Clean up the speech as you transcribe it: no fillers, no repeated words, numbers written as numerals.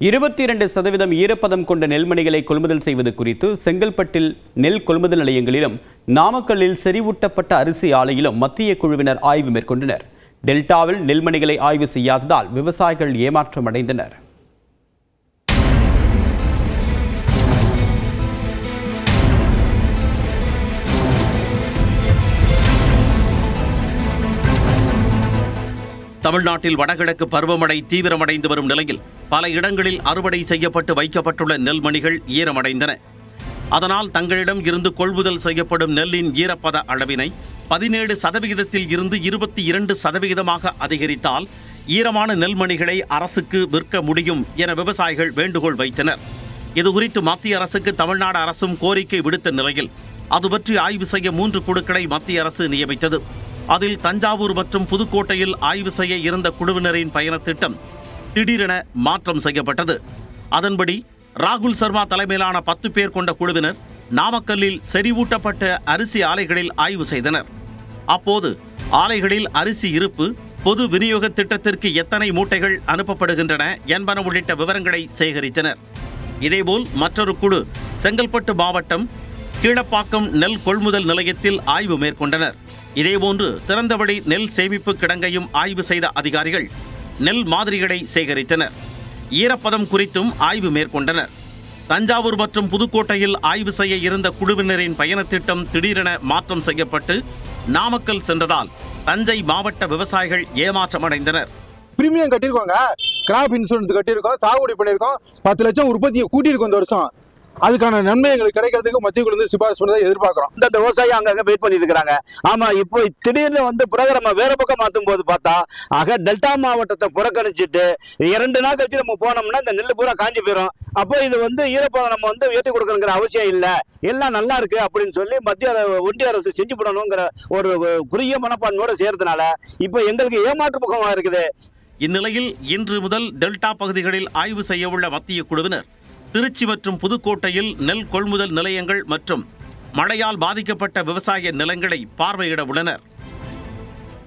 22% ஈரப்பதம் கொண்ட நெல்மணிகளை கொள்முதல் செய்வது குறித்து செங்கல்பட்டில் நெல் கொள்முதல் நிலையங்களிலும் நாமக்கல்லில் செறிவூட்டப்பட்ட அரிசி ஆலையிலும் மத்திய குழுவினர் ஆய்வு மேற்கொண்டனர். டெல்டாவில் நெல்மணிகளை ஆய்வு செய்யாததால் விவசாயிகள் ஏமாற்றம் அடைந்தனர். தமிழ்நாட்டில் வடகிழக்கு பருவமழை தீவிரமடைந்து வரும் நிலையில் பல இடங்களில் அறுவடை செய்யப்பட்டு வைக்கப்பட்டுள்ள நெல்மணிகள் ஈரமடைந்தன. அதனால் தங்களிடம் இருந்து கொள்முதல் செய்யப்படும் நெல்லின் ஈரப்பத அளவினை 17% இருந்து 22% அதிகரித்தால் ஈரமான நெல்மணிகளை அரசுக்கு விற்க முடியும் என விவசாயிகள் வேண்டுகோள் வைத்தனர். இதுகுறித்து மத்திய அரசுக்கு தமிழ்நாடு அரசும் கோரிக்கை விடுத்த நிலையில் அது பற்றி ஆய்வு செய்ய 3 குழுக்களை மத்திய அரசு நியமித்தது. அதில் தஞ்சாவூர் மற்றும் புதுக்கோட்டையில் ஆய்வு செய்ய இருந்த குழுவினரின் பயணத் திட்டம் திடீரென மாற்றம் செய்யப்பட்டது. அதன்படி ராகுல் சர்மா தலைமையிலான 10 பேர் கொண்ட குழுவினர் நாமக்கல்லில் செறிவூட்டப்பட்ட அரிசி ஆலைகளில் ஆய்வு செய்தனர். அப்போது ஆலைகளில் அரிசி இருப்பு, பொது விநியோக திட்டத்திற்கு எத்தனை மூட்டைகள் அனுப்பப்படுகின்றன என்பன உள்ளிட்ட விவரங்களை சேகரித்தனர். இதேபோல் மற்றொரு குழு செங்கல்பட்டு மாவட்டம் கீழப்பாக்கம் நெல் கொள்முதல் நிலையத்தில் ஆய்வு மேற்கொண்டனர். இதேபோன்று திறந்தவெளி நெல் சேமிப்பு கிடங்கையும் ஆய்வு செய்த அதிகாரிகள் நெல் மாதிரிகளை சேகரித்தனர். ஈரப்பதம் குறித்தும் ஆய்வு மேற்கொண்டனர். தஞ்சாவூர் மற்றும் புதுக்கோட்டையில் ஆய்வு செய்ய இருந்த குழுவினரின் பயணத் திட்டம் திடீரென மாற்றம் செய்யப்பட்டு நாமக்கல் சென்றதால் தஞ்சை மாவட்ட விவசாயிகள் ஏமாற்றமடைந்தனர். பிரீமியம் கட்டியிருக்கோங்க, கிராப் இன்சூரன்ஸ் கட்டியிருக்கோம், சாகுபடி பண்ணியிருக்கோம், 10 லட்சம் உற்பத்தியை கூட்டியிருக்கோம் இந்த வருஷம். அதுக்கான நன்மை எங்களுக்கு கிடைக்கிறதுக்கு மத்திய குழு சிபாரிசு பண்ணதை எதிர்பார்க்கிறோம். இந்த விவசாயி அங்க வெயிட் பண்ணிட்டு இருக்காங்க. ஆமா, இப்போ திடீர்னு பிரகரமா வேற பக்கம் மாத்தும் போது பார்த்தா டெல்டா மாவட்டத்தை புறக்கணிச்சுட்டு 2 நாள் கழிச்சு நம்ம போனோம்னா இந்த நெல் பூரா காஞ்சி போயிடும். அப்போ இது ஈரப்பதம் நம்ம ஏற்றி கொடுக்கணுங்கிற அவசியம் இல்லை, எல்லாம் நல்லா இருக்கு அப்படின்னு சொல்லி ஒன்றிய அரசு செஞ்சு போடணுங்கிற ஒரு குறுகிய மனப்பான்மையோட சேர்றதுனால இப்போ எங்களுக்கு ஏமாற்று முகமா இருக்குது. இந்நிலையில் இன்று முதல் டெல்டா பகுதிகளில் ஆய்வு செய்ய உள்ள மத்திய குழுவினர் திருச்சி மற்றும் புதுக்கோட்டையில் நெல் கொள்முதல் நிலையங்கள் மற்றும் மழையால் பாதிக்கப்பட்ட விவசாய நிலங்களை பார்வையிட உள்ளனர்.